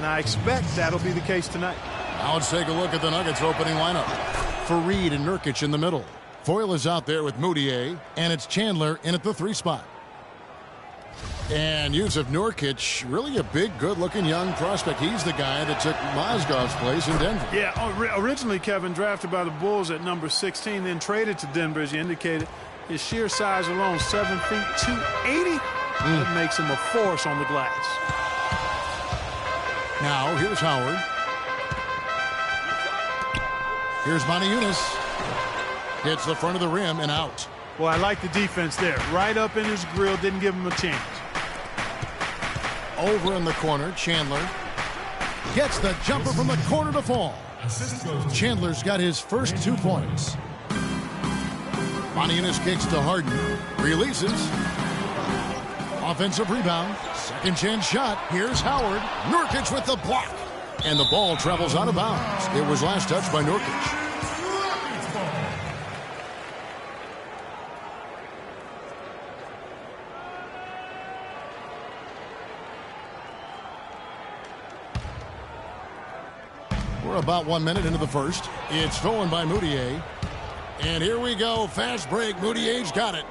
and I expect that'll be the case tonight. Now let's take a look at the Nuggets opening lineup. Fareed and Nurkic in the middle. Foyle is out there with Moutier, and it's Chandler in at the 3 spot. And Jusuf Nurkic, really a big, good-looking young prospect. He's the guy that took Mozgov's place in Denver. Yeah, originally, Kevin, drafted by the Bulls at number 16, then traded to Denver, as you indicated. His sheer size alone, 7 feet, 280. That makes him a force on the glass. Now, here's Howard. Here's Moniunas. Hits the front of the rim and out. Well, I like the defense there. Right up in his grill, didn't give him a chance. Over in the corner, Chandler gets the jumper from the corner to fall. Chandler's got his first 2 points. Moniunas kicks to Harden. Releases. Offensive rebound. Second chance shot. Here's Howard. Nurkic with the block. And the ball travels out of bounds. It was last touched by Nurkic. We're about 1 minute into the first. It's stolen by Moutier. And here we go. Fast break. Moutier's got it.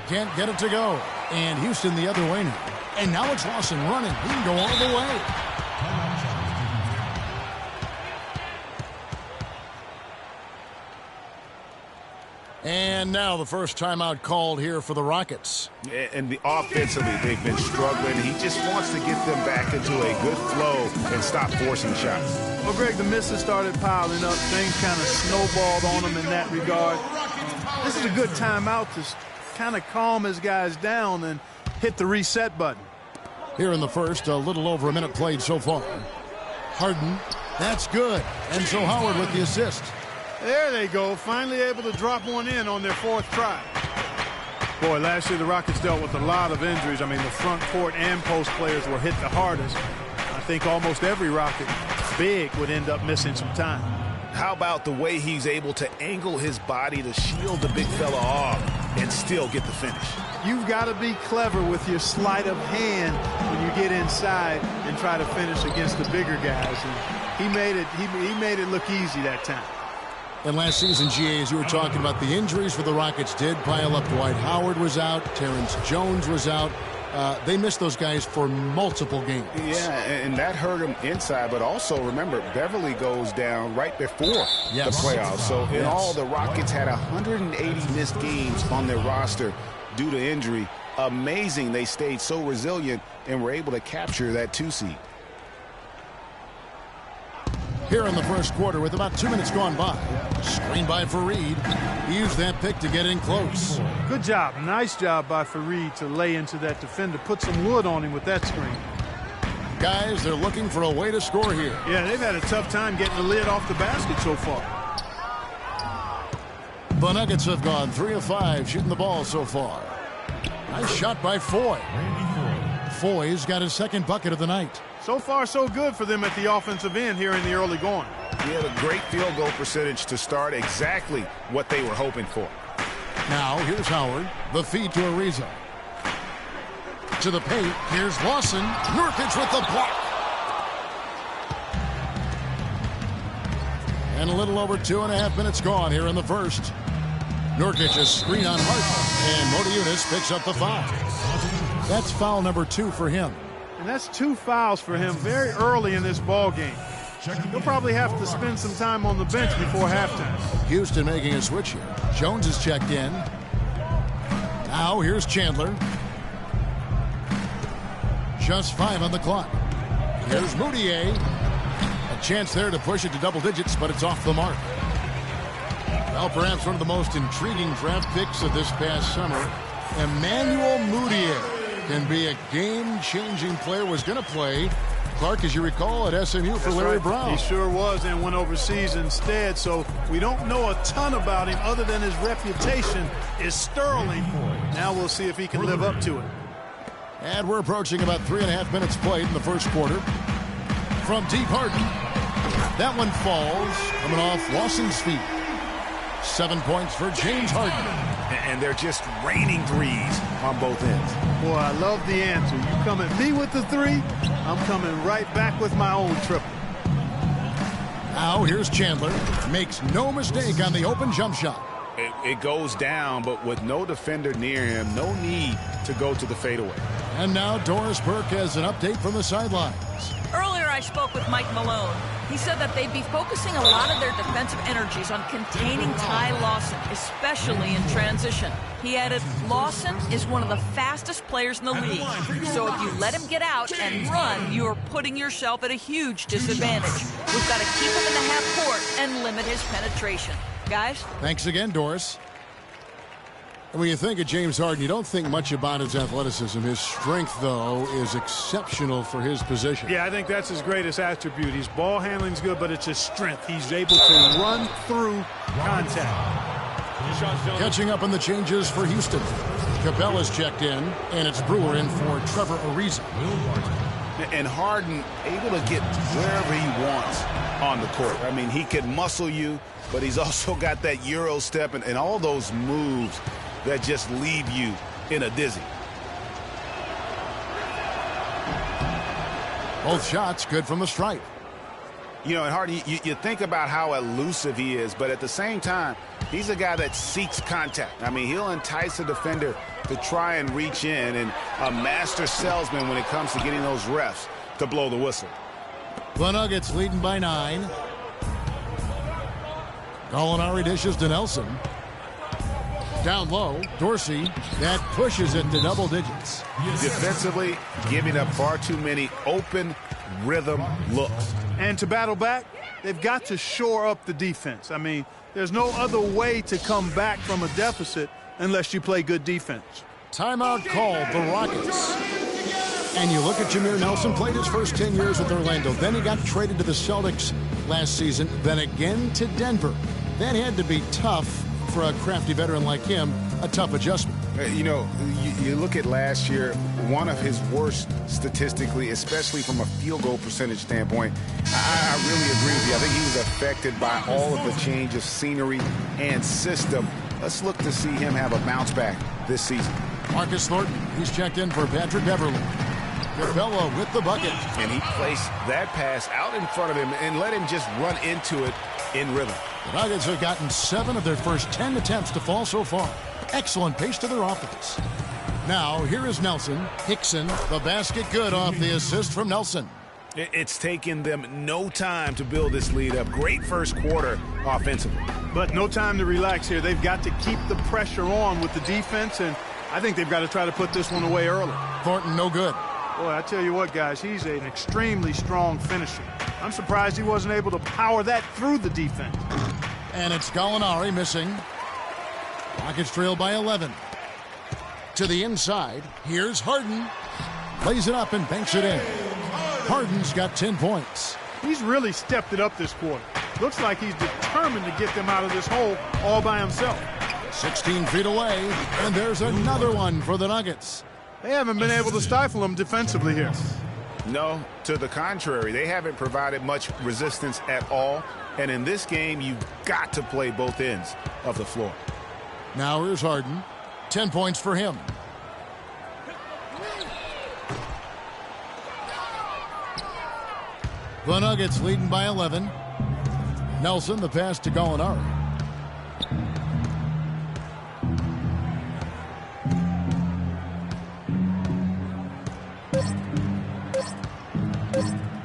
Can't get it to go. And Houston the other way now. And now it's Lawson running. He can go all the way. And now the first timeout called here for the Rockets. And offensively, they've been struggling. He just wants to get them back into a good flow and stop forcing shots. Well, Greg, the misses started piling up. Things kind of snowballed on him in that regard. This is a good timeout to kind of calm his guys down and hit the reset button. Here in the first, a little over a minute played so far. Harden, that's good. And so Howard with the assist. There they go, finally able to drop one in on their 4th try. Boy, last year the Rockets dealt with a lot of injuries. I mean, the front court and post players were hit the hardest. I think almost every Rocket big would end up missing some time. How about the way he's able to angle his body to shield the big fella off and still get the finish? You've got to be clever with your sleight of hand when you get inside and try to finish against the bigger guys. And he made it look easy that time. And last season, GA, as you were talking about, the injuries for the Rockets did pile up. Dwight Howard was out. Terrence Jones was out. They missed those guys for multiple games. Yeah, and that hurt them inside. But also, remember, Beverly goes down right before the playoffs. So, in all, the Rockets had 180 missed games on their roster due to injury. Amazing they stayed so resilient and were able to capture that 2 seed. Here in the first quarter with about 2 minutes gone by. Screen by Fareed. He used that pick to get in close. Good job. Nice job by Fareed to lay into that defender. Put some wood on him with that screen. Guys, they're looking for a way to score here. Yeah, they've had a tough time getting the lid off the basket so far. The Nuggets have gone 3 of 5 shooting the ball so far. Nice shot by Foy. Foy's got his 2nd bucket of the night. So far, so good for them at the offensive end here in the early going. He had a great field goal percentage to start, exactly what they were hoping for. Now, here's Howard. The feed to Ariza. To the paint. Here's Lawson. Nurkic with the block. And a little over 2.5 minutes gone here in the first. Nurkic a screen on Harden. And Moniunas picks up the foul. That's foul number 2 for him. And that's 2 fouls for him very early in this ball game. He'll probably have to spend some time on the bench before halftime. Houston making a switch here. Jones is checked in. Now here's Chandler. Just 5 on the clock. Here's Moutier. A chance there to push it to double digits, but it's off the mark. Well, perhaps one of the most intriguing draft picks of this past summer, Emmanuel Moutier. Can be a game-changing player. Was going to play, Clark, as you recall, at SMU for Larry Brown. He sure was, and went overseas instead. So we don't know a ton about him other than his reputation is sterling. Now we'll see if he can live up to it. And we're approaching about 3.5 minutes played in the first quarter. From deep, Harden. That one falls, coming off Lawson's feet. 7 points for James Harden. and they're just raining threes on both ends. Boy, I love the answer. You come at me with the three, I'm coming right back with my own triple. Now here's Chandler. Makes no mistake on the open jump shot. It goes down, but with no defender near him, no need to go to the fadeaway. And now Doris Burke has an update from the sidelines. Earlier I spoke with Mike Malone. He said that they'd be focusing a lot of their defensive energies on containing Ty Lawson, especially in transition. He added, Lawson is one of the fastest players in the league. So if you let him get out and run, you are putting yourself at a huge disadvantage. We've got to keep him in the half court and limit his penetration. Guys? Thanks again, Doris. And when you think of James Harden, you don't think much about his athleticism. His strength, though, is exceptional for his position. Yeah, I think that's his greatest attribute. His ball handling's good, but it's his strength. He's able to run through contact. Catching up on the changes for Houston. Cabella's checked in, and it's Brewer in for Trevor Ariza. And Harden able to get wherever he wants on the court. I mean, he can muscle you, but he's also got that Euro step and all those moves that just leave you in a dizzy. Both shots good from the stripe. You know, and Harden, you think about how elusive he is, but at the same time, he's a guy that seeks contact. I mean, he'll entice a defender to try and reach in, and a master salesman when it comes to getting those refs to blow the whistle. The Nuggets leading by 9. Gallinari dishes to Nelson. Down low, Dorsey, that pushes it to double digits. Defensively, giving up far too many open rhythm looks. And to battle back, they've got to shore up the defense. I mean, there's no other way to come back from a deficit unless you play good defense. Timeout called, the Rockets. And you look at Jameer Nelson, played his first 10 years with Orlando. Then he got traded to the Celtics last season, then again to Denver. That had to be tough for a crafty veteran like him, a tough adjustment. You know, you look at last year, one of his worst statistically, especially from a field goal percentage standpoint. I really agree with you. I think he was affected by all of the change of scenery and system. Let's look to see him have a bounce back this season. Marcus Thornton, he's checked in for Patrick Beverly. Capella with the bucket. And he placed that pass out in front of him and let him just run into it in rhythm. The Nuggets have gotten 7 of their first 10 attempts to fall so far. Excellent pace to their offense. Now, here is Nelson. Hickson, the basket good off the assist from Nelson. It's taken them no time to build this lead up. Great first quarter offensively. But no time to relax here. They've got to keep the pressure on with the defense, and I think they've got to try to put this one away early. Thornton, no good. Boy, I tell you what, guys, he's an extremely strong finisher. I'm surprised he wasn't able to power that through the defense. And it's Gallinari missing. Rockets trail by 11. To the inside, here's Harden. Lays it up and banks it in. Harden's got 10 points. He's really stepped it up this quarter. Looks like he's determined to get them out of this hole all by himself. 16 feet away, and there's another one for the Nuggets. They haven't been able to stifle him defensively here. No, to the contrary. They haven't provided much resistance at all. And in this game, you've got to play both ends of the floor. Now here's Harden. 10 points for him. The Nuggets leading by 11. Nelson, the pass to Gallinari.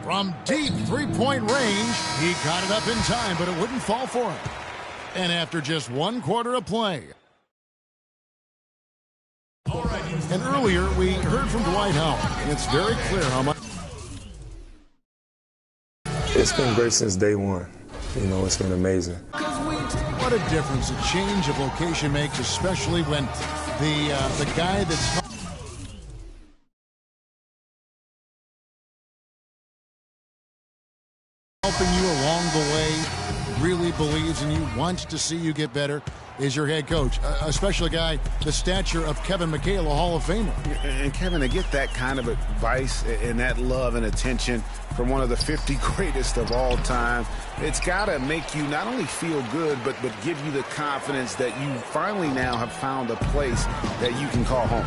From deep three-point range, he caught it up in time, but it wouldn't fall for him. And after just 1 quarter of play. And earlier, we heard from Dwight Howard, and it's very clear how much. It's been great since day one. You know, it's been amazing. What a difference a change of location makes, especially when the guy that's helping you along the way really believes in you, wants to see you get better. is your head coach, especially a guy the stature of Kevin McHale, a Hall of Famer. And Kevin, to get that kind of advice and that love and attention from one of the 50 greatest of all time, it's got to make you not only feel good, but give you the confidence that you finally now have found a place that you can call home.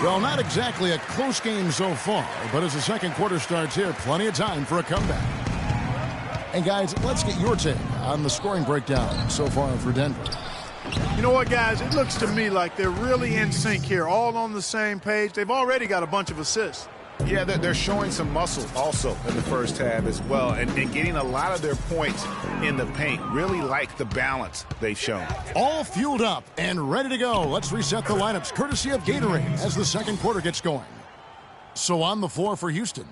Well, not exactly a close game so far, but as the second quarter starts here, plenty of time for a comeback. And guys, let's get your take on the scoring breakdown so far for Denver. You know what, guys? It looks to me like they're really in sync here, all on the same page. They've already got a bunch of assists. Yeah, they're showing some muscle also in the first half as well, and getting a lot of their points in the paint. Really like the balance they've shown. All fueled up and ready to go. Let's reset the lineups courtesy of Gatorade as the second quarter gets going. So on the floor for Houston,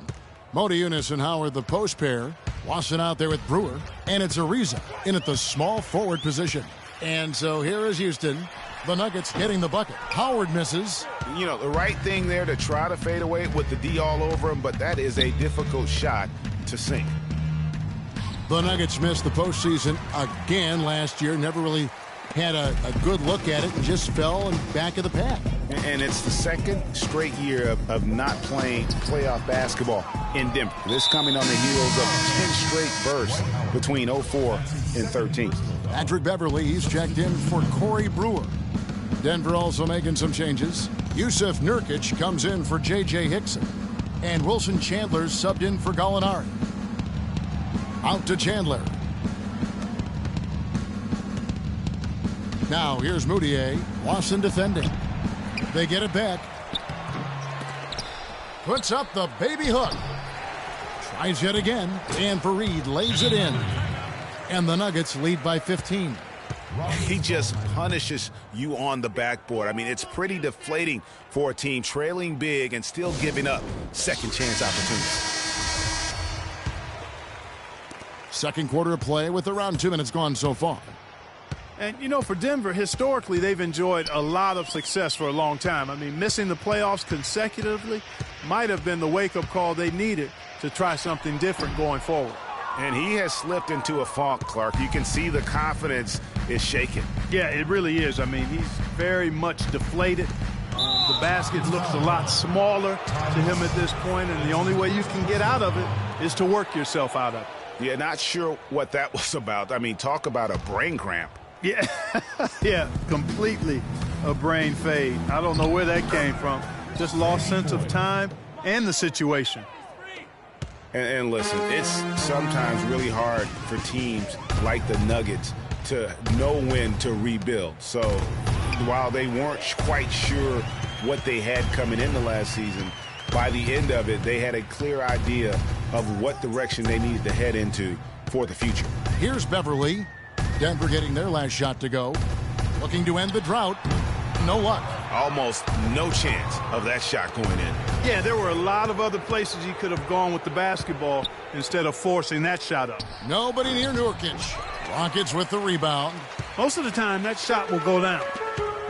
Modiunas and Howard, the post pair. Wasson out there with Brewer, and it's Ariza in at the small forward position. And so here is Houston. The Nuggets getting the bucket. Howard misses. You know, the right thing there to try to fade away with the D all over him, but that is a difficult shot to sink. The Nuggets missed the postseason again last year. Never really had a good look at it and just fell in back of the pack. And it's the second straight year of not playing playoff basketball in Denver. This coming on the heels of 10 straight bursts between 04 and 13. Patrick Beverly, he's checked in for Corey Brewer. Denver also making some changes. Yusuf Nurkic comes in for J.J. Hickson. And Wilson Chandler's subbed in for Gallinari. Out to Chandler. Now here's Moutier. Wasson defending. They get it back. Puts up the baby hook. Tries yet again. And Fareed lays it in. And the Nuggets lead by 15. He just punishes you on the backboard. I mean, it's pretty deflating for a team trailing big and still giving up second chance opportunities. Second quarter of play with around 2 minutes gone so far. And, you know, for Denver, historically, they've enjoyed a lot of success for a long time. I mean, missing the playoffs consecutively might have been the wake-up call they needed to try something different going forward. And he has slipped into a funk, Clark. You can see the confidence is shaken. Yeah, it really is. I mean, he's very much deflated. The basket looks a lot smaller to him at this point, and the only way you can get out of it is to work yourself out of it. Yeah, not sure what that was about. I mean, talk about a brain cramp. Yeah, yeah, completely a brain fade. I don't know where that came from. Just lost sense of time and the situation. And listen, it's sometimes really hard for teams like the Nuggets to know when to rebuild. So while they weren't quite sure what they had coming into last season, by the end of it, they had a clear idea of what direction they needed to head into for the future. Here's Beverly. Denver getting their last shot to go. Looking to end the drought. No luck. Almost no chance of that shot going in. Yeah, there were a lot of other places he could have gone with the basketball instead of forcing that shot up. Nobody near Nurkic. Rockets with the rebound. Most of the time, that shot will go down.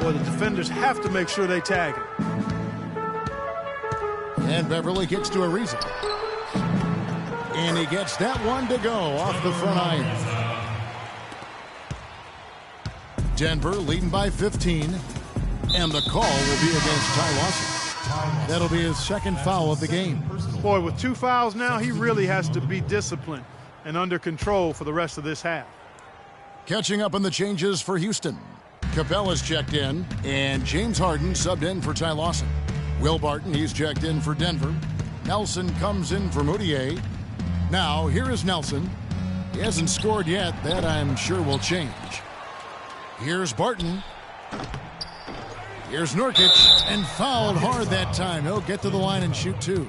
Well, the defenders have to make sure they tag it. And Beverly kicks to Ariza. And he gets that one to go off the front iron. Denver leading by 15. And the call will be against Ty Lawson. That'll be his second foul of the game. Boy, with 2 fouls now, he really has to be disciplined and under control for the rest of this half. Catching up on the changes for Houston. Capella's checked in, and James Harden subbed in for Ty Lawson. Will Barton, he's checked in for Denver. Nelson comes in for Moutier. Now, here is Nelson. He hasn't scored yet. That, I'm sure, will change. Here's Barton. Here's Nurkic, and fouled hard that time. He'll get to the line and shoot two.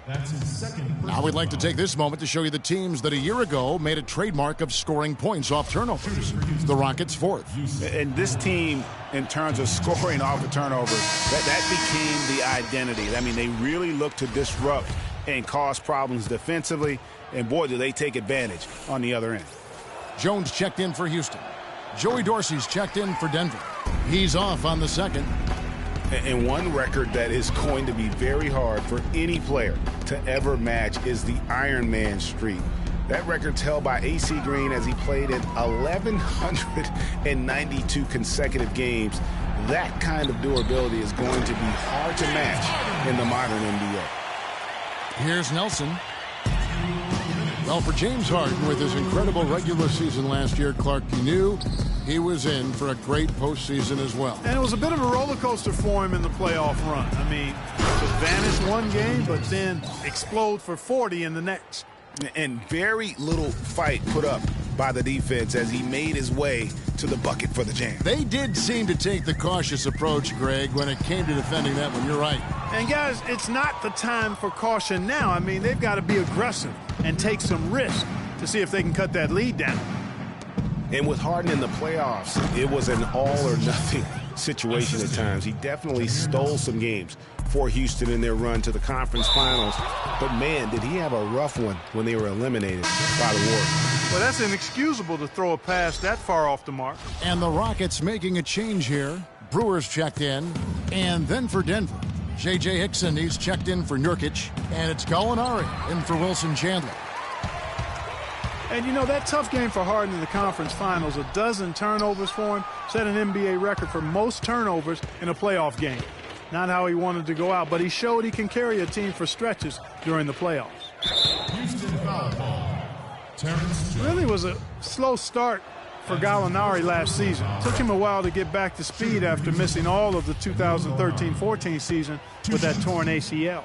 That's his second. Now we'd like to take this moment to show you the teams that a year ago made a trademark of scoring points off turnovers. The Rockets fourth. And this team, in terms of scoring off a turnover, that became the identity. I mean, they really looked to disrupt and cause problems defensively. And boy, do they take advantage on the other end. Jones checked in for Houston. Joey Dorsey's checked in for Denver. He's off on the second. And one record that is going to be very hard for any player to ever match is the Iron Man streak That record's held by AC Green as he played in 1,192 consecutive games. That kind of durability is going to be hard to match in the modern NBA. Here's Nelson. Well, for James Harden, with his incredible regular season last year, Clark, you knew he was in for a great postseason as well. And it was a bit of a roller coaster for him in the playoff run. I mean, to vanish one game, but then explode for 40 in the next. And very little fight put up by the defense as he made his way to the bucket for the jam. They did seem to take the cautious approach, Greg, when it came to defending that one. You're right. And, guys, it's not the time for caution now. I mean, they've got to be aggressive and take some risk to see if they can cut that lead down. And with Harden in the playoffs, it was an all-or-nothing situation at times. He definitely stole some games for Houston in their run to the conference finals. But, man, did he have a rough one when they were eliminated by the Warriors. Well, that's inexcusable to throw a pass that far off the mark. And the Rockets making a change here. Brewers checked in. And then for Denver, J.J. Hickson, he's checked in for Nurkic. And it's Gallinari in for Wilson Chandler. And, you know, that tough game for Harden in the conference finals, a dozen turnovers for him, set an NBA record for most turnovers in a playoff game. Not how he wanted to go out, but he showed he can carry a team for stretches during the playoffs. Houston foul ball. Terrence Jones. Really was a slow start for Gallinari last season. Took him a while to get back to speed after missing all of the 2013-14 season with that torn ACL.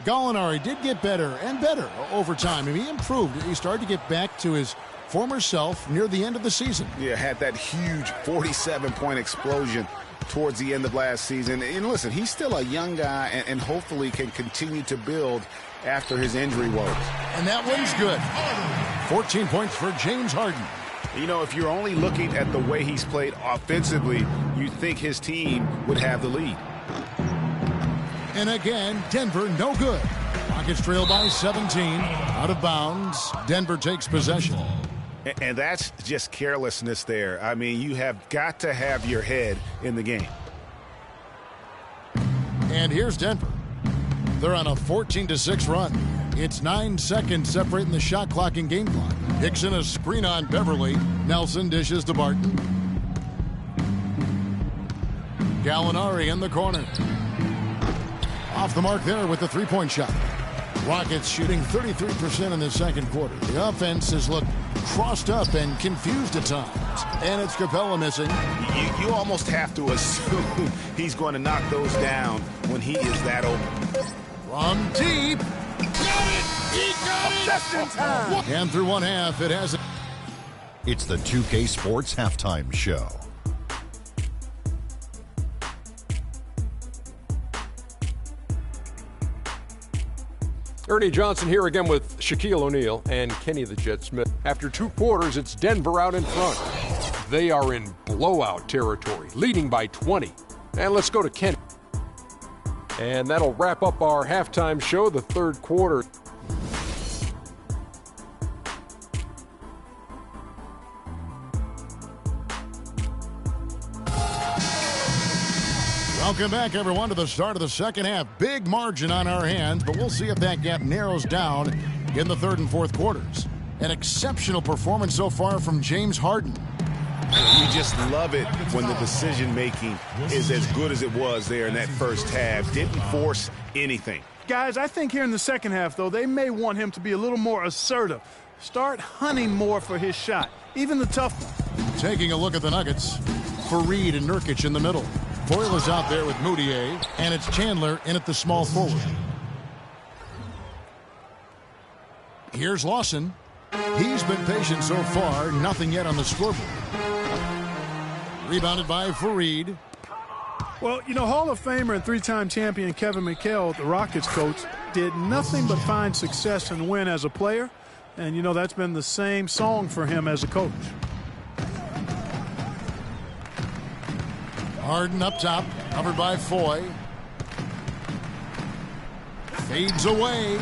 Gallinari did get better and better over time. I mean, he improved. He started to get back to his former self near the end of the season. Yeah, had that huge 47-point explosion towards the end of last season. And listen, he's still a young guy and hopefully can continue to build after his injury woes. And that one's good. 14 points for James Harden. You know, if you're only looking at the way he's played offensively, you'd think his team would have the lead. And again, Denver no good. Rockets trail by 17. Out of bounds. Denver takes possession. And that's just carelessness there. I mean, you have got to have your head in the game. And here's Denver. They're on a 14-6 run. It's 9 seconds separating the shot clock and game clock. Hickson a screen on Beverly. Nelson dishes to Barton. Gallinari in the corner. Off the mark there with the three-point shot. Rockets shooting 33% in the second quarter. The offense has looked crossed up and confused at times. And it's Capella missing. You almost have to assume he's going to knock those down when he is that open. From deep. Got it! He got it! Just in time. And through one half, it has... It's the 2K Sports Halftime Show. Ernie Johnson here again with Shaquille O'Neal and Kenny the Jet Smith. After 2 quarters, it's Denver out in front. They are in blowout territory, leading by 20. And let's go to Kenny. And that'll wrap up our halftime show, the third quarter. Welcome back, everyone, to the start of the second half. Big margin on our hands, but we'll see if that gap narrows down in the third and fourth quarters. An exceptional performance so far from James Harden. You just love it when the decision-making is as good as it was there in that first half. Didn't force anything. Guys, I think here in the second half, though, they may want him to be a little more assertive. Start hunting more for his shot, even the tough one. Taking a look at the Nuggets. Fareed and Nurkic in the middle. Foyle is out there with Moutier, and it's Chandler in at the small forward. Here's Lawson. He's been patient so far, nothing yet on the scoreboard. Rebounded by Fareed. Well, you know, Hall of Famer and 3-time champion Kevin McHale, the Rockets coach, did nothing but find success and win as a player. And, you know, that's been the same song for him as a coach. Harden up top, covered by Foy. Fades away.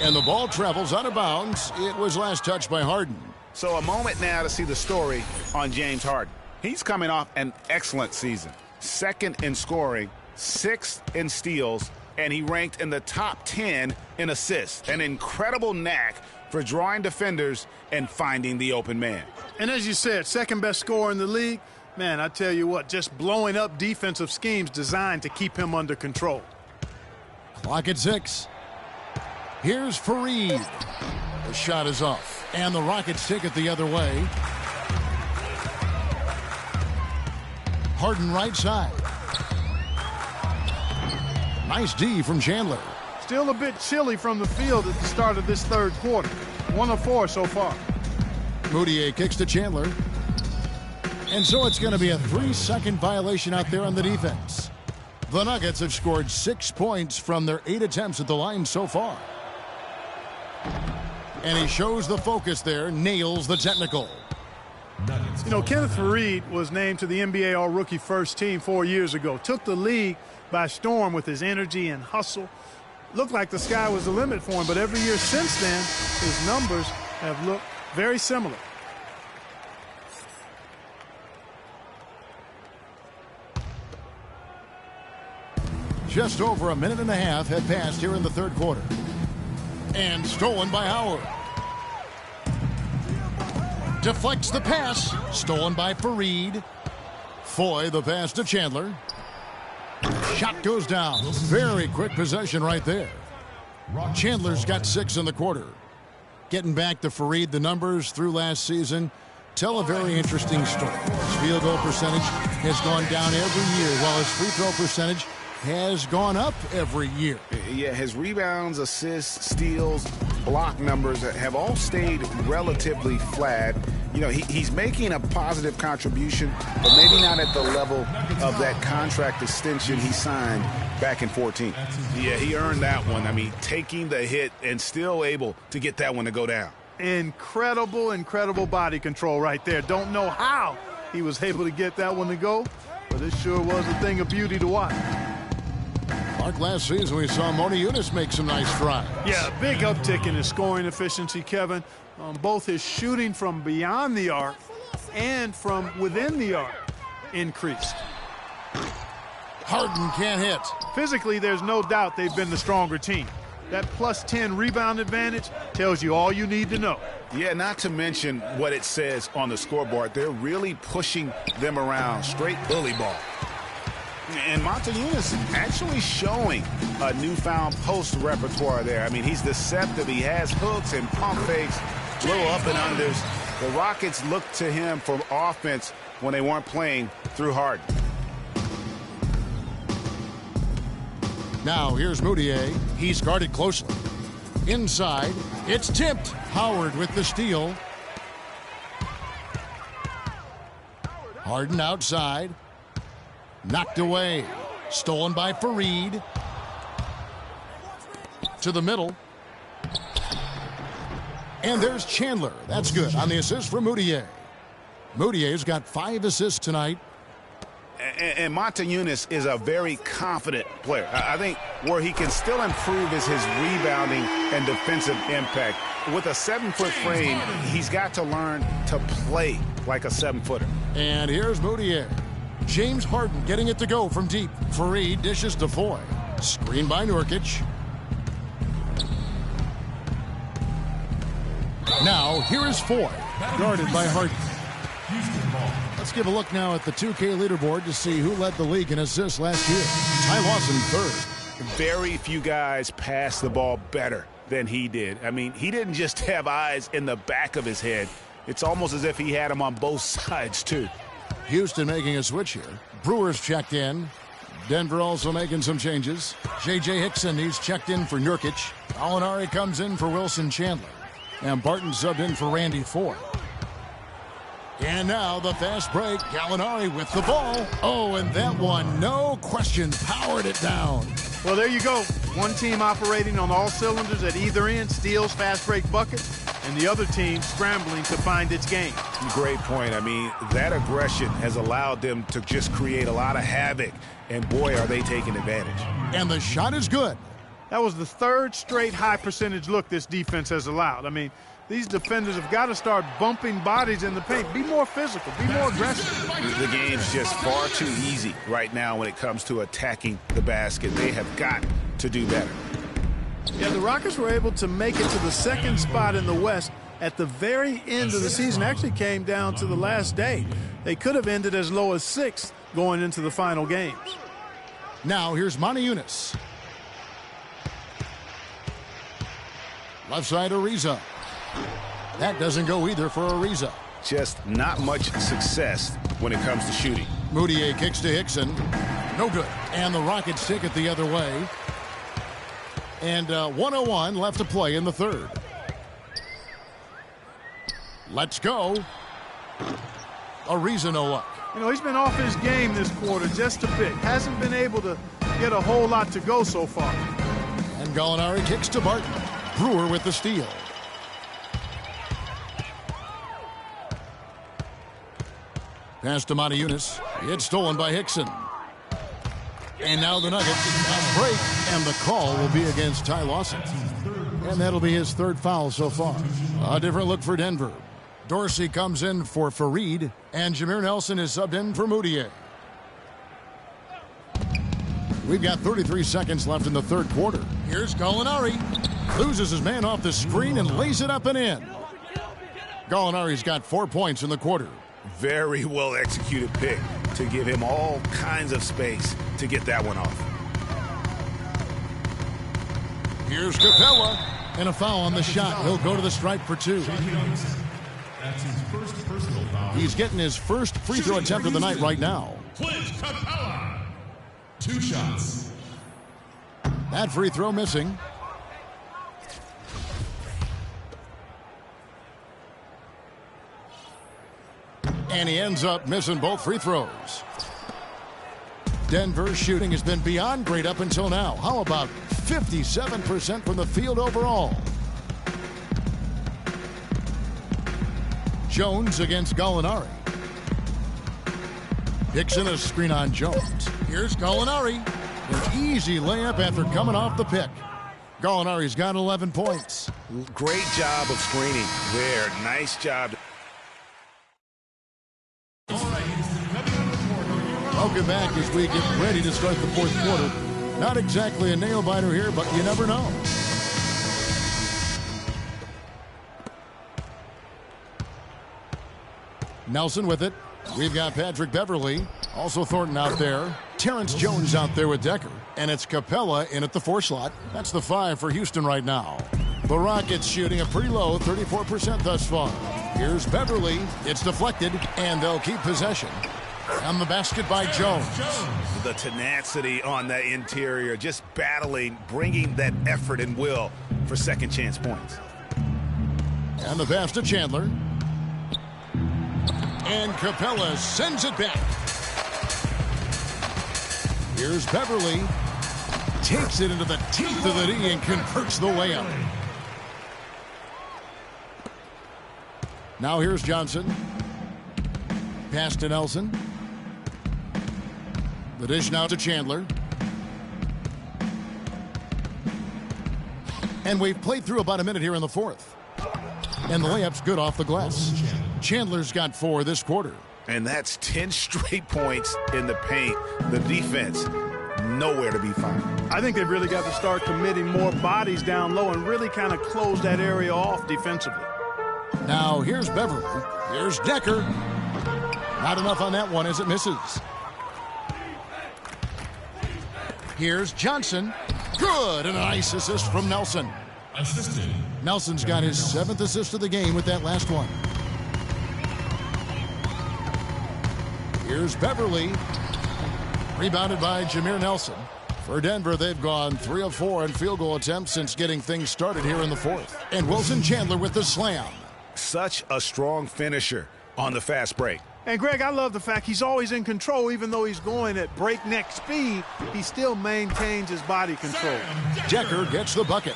And the ball travels out of bounds. It was last touched by Harden. So a moment now to see the story on James Harden. He's coming off an excellent season. 2nd in scoring, 6th in steals, and he ranked in the top 10 in assists. An incredible knack for drawing defenders and finding the open man. And as you said, second best scorer in the league. Man, I tell you what, just blowing up defensive schemes designed to keep him under control. Clock at 6. Here's Fareed. The shot is off, and the Rockets take it the other way. Harden right side. Nice D from Chandler. Still a bit chilly from the field at the start of this third quarter. 1 of 4 so far. Moutier kicks to Chandler. And so it's going to be a 3-second violation out there on the defense. The Nuggets have scored 6 points from their 8 attempts at the line so far. And he shows the focus there, nails the technical. You know, Kenneth Fareed was named to the NBA All-Rookie First Team 4 years ago. Took the league by storm with his energy and hustle. Looked like the sky was the limit for him, but every year since then, his numbers have looked very similar. Just over a minute and a half had passed here in the third quarter. And stolen by Howard. Deflects the pass. Stolen by Fareed. Foy the pass to Chandler. Shot goes down. Very quick possession right there. Chandler's got 6 in the quarter. Getting back to Fareed, the numbers through last season tell a very interesting story. His field goal percentage has gone down every year, while his free throw percentage has gone up every year. Yeah, his rebounds, assists, steals, block numbers have all stayed relatively flat. You know, he's making a positive contribution, but maybe not at the level of that contract extension he signed back in 14. Yeah, he earned that one. I mean, taking the hit and still able to get that one to go down. Incredible, incredible body control right there. Don't know how he was able to get that one to go, but it sure was a thing of beauty to watch. Mark, last season we saw Motiejunas make some nice strides. Yeah, big uptick in his scoring efficiency, Kevin. Both his shooting from beyond the arc and from within the arc increased. Harden can't hit. Physically, there's no doubt they've been the stronger team. That plus 10 rebound advantage tells you all you need to know. Yeah, not to mention what it says on the scoreboard. They're really pushing them around. Straight bully ball. And Motiejunas actually showing a newfound post repertoire there. I mean, he's deceptive. He has hooks and pump fakes, little up and unders. The Rockets looked to him for offense when they weren't playing through Harden. Now here's Moutier. He's guarded closely. Inside, it's tipped. Howard with the steal. Harden outside. Knocked away. Stolen by Fareed. To the middle. And there's Chandler. That's good on the assist for Moutier. Moutier's got 5 assists tonight. And Motiejunas is a very confident player. I think where he can still improve is his rebounding and defensive impact. With a 7-foot frame, he's got to learn to play like a 7-footer. And here's Moutier. James Harden getting it to go from deep. Fareed dishes to Foy. Screen by Nurkic. Now, here is Foy. Guarded by Harden. Let's give a look now at the 2K leaderboard to see who led the league in assists last year. Ty Lawson third. Very few guys pass the ball better than he did. I mean, he didn't just have eyes in the back of his head. It's almost as if he had them on both sides, too. Houston making a switch here. Brewers checked in. Denver also making some changes. J.J. Hickson, he's checked in for Nurkic. Gallinari comes in for Wilson Chandler. And Barton subbed in for Randy Foy. And now the fast break. Gallinari with the ball. Oh, and that one, no question, powered it down. Well, there you go. One team operating on all cylinders at either end, steals, fast break buckets, and the other team scrambling to find its game. Great point. I mean, that aggression has allowed them to just create a lot of havoc, and boy, are they taking advantage. And the shot is good. That was the 3rd straight high percentage look this defense has allowed. I mean, these defenders have got to start bumping bodies in the paint. Be more physical. Be more aggressive. The game's just far too easy right now when it comes to attacking the basket. They have got to do better. Yeah, the Rockets were able to make it to the second spot in the West at the very end of the season. Actually came down to the last day. They could have ended as low as 6th going into the final games. Now here's Monty Eunice. Left side Ariza. That doesn't go either for Ariza. Just not much success when it comes to shooting. Moutier kicks to Hickson. No good. And the Rockets take it the other way. And 1:01 left to play in the third. Let's go. Ariza no luck. You know, he's been off his game this quarter just a bit. Hasn't been able to get a whole lot to go so far. And Gallinari kicks to Barton. Brewer with the steal. Pass to Monty Eunice. It's stolen by Hickson. And now the Nuggets break, and the call will be against Ty Lawson. And that'll be his third foul so far. A different look for Denver. Dorsey comes in for Fareed, and Jameer Nelson is subbed in for Moutier. We've got 33 seconds left in the third quarter. Here's Gallinari. Loses his man off the screen and lays it up and in. Gallinari's got 4 points in the quarter. Very well executed pick to give him all kinds of space to get that one off. Here's Capella. And a foul on the shot. He'll go to the stripe for 2. That's his first personal foul. He's getting his first free throw attempt of the night right now. Clint Capella. 2 shots. That free throw missing. And he ends up missing both free throws. Denver's shooting has been beyond great up until now. How about 57% from the field overall? Jones against Gallinari. Hickson a screen on Jones. Here's Gallinari. An easy layup after coming off the pick. Gallinari's got 11 points. Great job of screening there. Nice job. Welcome back as we get ready to start the fourth quarter. Not exactly a nail-biter here, but you never know. Nelson with it. We've got Patrick Beverly. Also Thornton out there. Terrence Jones out there with Decker. And it's Capella in at the 4 slot. That's the 5 for Houston right now. The Rockets shooting a pretty low 34% thus far. Here's Beverly. It's deflected, and they'll keep possession. And the basket by Jones. The tenacity on that interior, just battling, bringing that effort and will for second chance points. And the pass to Chandler. And Capella sends it back. Here's Beverly. Takes it into the teeth of the D and converts the layup. Now here's Johnson. Pass to Nelson. The dish now to Chandler. And we've played through about a minute here in the fourth. And the layup's good off the glass. Chandler's got 4 this quarter. And that's 10 straight points in the paint. The defense, nowhere to be found. I think they've really got to start committing more bodies down low and really kind of close that area off defensively. Now here's Beverly. Here's Decker. Not enough on that one as it misses. Here's Johnson. Good, and a nice assist from Nelson. Assisted. Nelson's got his 7th assist of the game with that last one. Here's Beverly. Rebounded by Jameer Nelson. For Denver, they've gone 3 of 4 in field goal attempts since getting things started here in the fourth. And Wilson Chandler with the slam. Such a strong finisher on the fast break. And, Greg, I love the fact he's always in control. Even though he's going at breakneck speed, he still maintains his body control. Decker gets the bucket.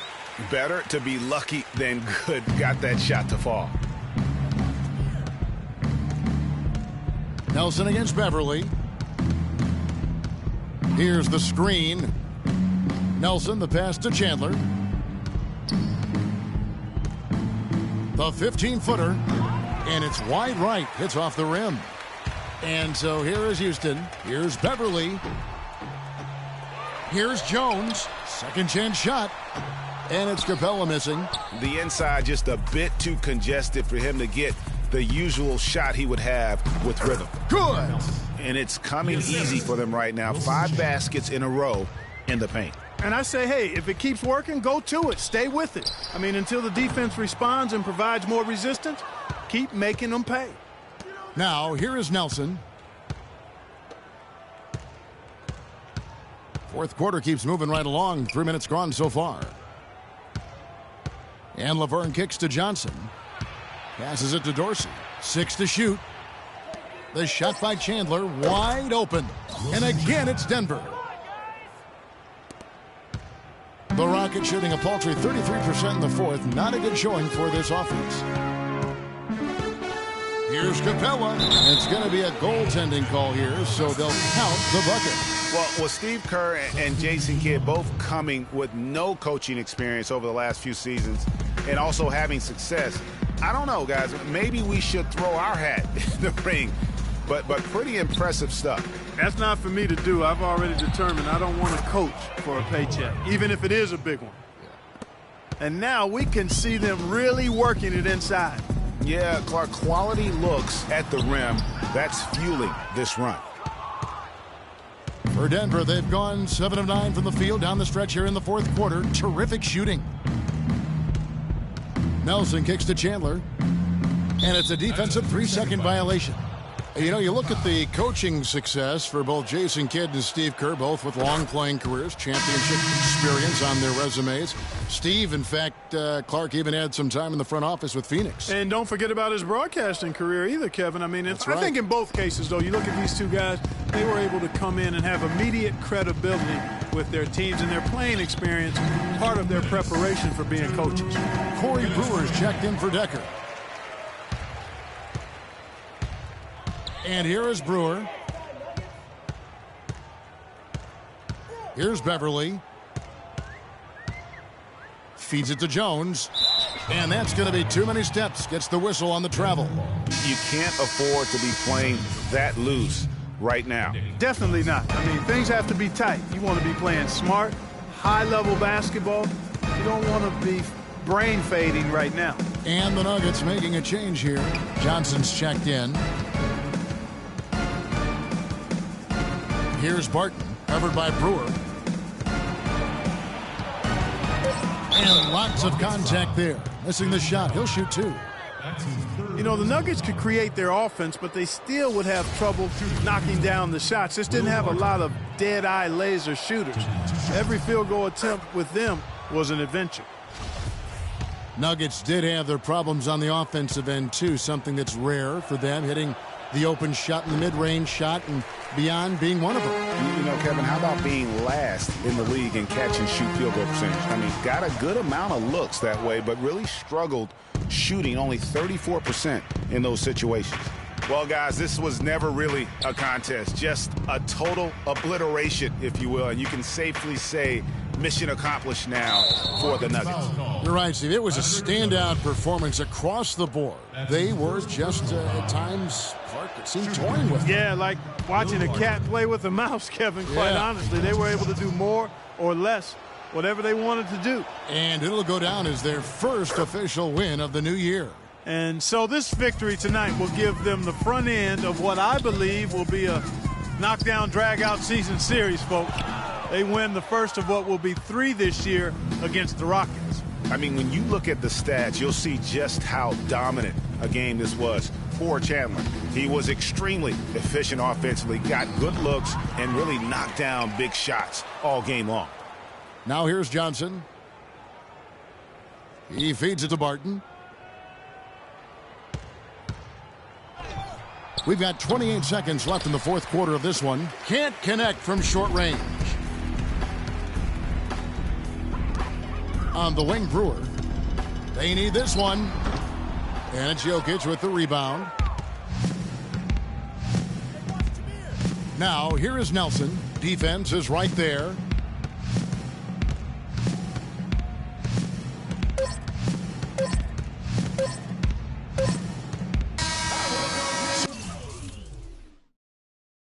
Better to be lucky than good. Got that shot to fall. Nelson against Beverly. Here's the screen. Nelson, the pass to Chandler. The 15-footer. And it's wide right. Hits off the rim. And so here is Houston. Here's Beverly. Here's Jones. Second chance shot. And it's Capella missing. The inside just a bit too congested for him to get the usual shot he would have with rhythm. Good. And it's coming easy for them right now. 5 baskets in a row in the paint. And I say, hey, if it keeps working, go to it. Stay with it. I mean, until the defense responds and provides more resistance, keep making them pay. Now, here is Nelson. Fourth quarter keeps moving right along. 3 minutes gone so far. And Laverne kicks to Johnson. Passes it to Dorsey. 6 to shoot. The shot by Chandler, wide open. And again, it's Denver. The Rockets shooting a paltry 33% in the fourth. Not a good showing for this offense. Here's Capella. It's going to be a goaltending call here, so they'll count the bucket. Well, with Steve Kerr and Jason Kidd both coming with no coaching experience over the last few seasons and also having success, I don't know, guys. Maybe we should throw our hat in the ring. But pretty impressive stuff. That's not for me to do. I've already determined I don't want to coach for a paycheck, even if it is a big one. And now we can see them really working it inside. Yeah, Clark, quality looks at the rim. That's fueling this run. For Denver, they've gone 7 of 9 from the field down the stretch here in the fourth quarter. Terrific shooting. Nelson kicks to Chandler. And it's a defensive 3-second violation. You know, you look at the coaching success for both Jason Kidd and Steve Kerr, both with long playing careers, championship experience on their resumes. Steve, in fact, Clark even had some time in the front office with Phoenix. And don't forget about his broadcasting career either, Kevin. I mean, I think in both cases, though, you look at these two guys, they were able to come in and have immediate credibility with their teams and their playing experience, part of their preparation for being coaches. Corey Brewer's checked in for Decker. And here is Brewer. Here's Beverly. Feeds it to Jones. And that's going to be too many steps. Gets the whistle on the travel. You can't afford to be playing that loose right now. Definitely not. I mean, things have to be tight. You want to be playing smart, high-level basketball. You don't want to be brain fading right now. And the Nuggets making a change here. Johnson's checked in. Here's Barton, covered by Brewer. And lots of contact there. Missing the shot. He'll shoot 2. You know, the Nuggets could create their offense, but they still would have trouble knocking down the shots. Just didn't have a lot of dead-eye laser shooters. Every field goal attempt with them was an adventure. Nuggets did have their problems on the offensive end, too. Something that's rare for them, hitting the open shot in the mid-range shot and beyond being one of them. You know, Kevin, how about being last in the league in catch and shoot field goal percentage? I mean, got a good amount of looks that way, but really struggled shooting, only 34% in those situations. Well, guys, this was never really a contest, just a total obliteration, if you will, and you can safely say mission accomplished now for the Nuggets. You're right, Steve. It was a standout performance across the board. They were just, at times, Clark, it seemed toying with them. Yeah, like watching a cat play with a mouse, Kevin, quite honestly. They were able to do more or less, whatever they wanted to do. And it'll go down as their first official win of the new year. And so this victory tonight will give them the front end of what I believe will be a knockdown, drag-out season series, folks. They win the first of what will be 3 this year against the Rockets. I mean, when you look at the stats, you'll see just how dominant a game this was for Chandler. He was extremely efficient offensively, got good looks, and really knocked down big shots all game long. Now here's Johnson. He feeds it to Barton. We've got 28 seconds left in the fourth quarter of this one. Can't connect from short range. On the wing, Brewer. They need this one. And it's Jokic with the rebound. Now, here is Nelson. Defense is right there.